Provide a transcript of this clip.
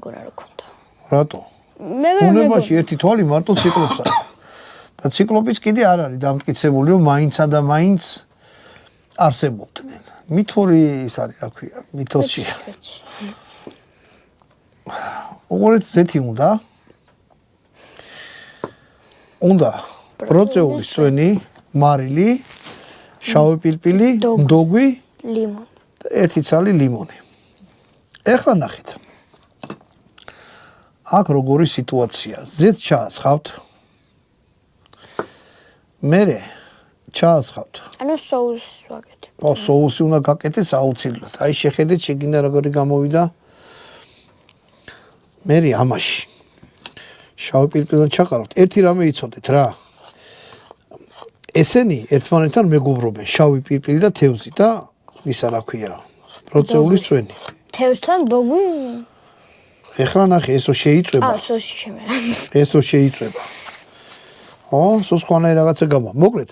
გონა რა ქონდა. რატო? უნებაში ერთი თვალი მარტო ციკლოპსა. და ციკლოპიც კიდე არ არის დამტკიცებული, რომ მაინცა და მაინც არსებობდნენ. მითური ის არის, რა ქვია, მითოსი. უყურეთ ზეთი უნდა ბროწეული სვენი, მარილი, შავი პილპილი, მდოგვი, ლიმონი. ერთი ცალი ლიმონი. ეხლა ნახეთ. აქ როგორი სიტუაცია. ზეთ ჩაასხავთ. მერე ჩაასხავთ. ანუ соуს ვაკეთებ. соуსი უნდა გაკეთდეს აუცილებლად. აი შეხედეთ შეგინდა როგორი გამოვიდა. მერე ამაში. შავი პილპილთან ჩაყარავთ. ერთი რამე იცოდეთ რა. ესენი ერთმანეთთან მეგობრობენ. შავი პილპილი და თევზი და ისა რა ქვია. ბროწეული სვენი. თევზთან მდოგვი? ეხლა ნახე, ესო შეიწვება. სოსი შემერა. ესო შეიწვება. სო სხვანაირ რაღაცა გავა. მოკლედ.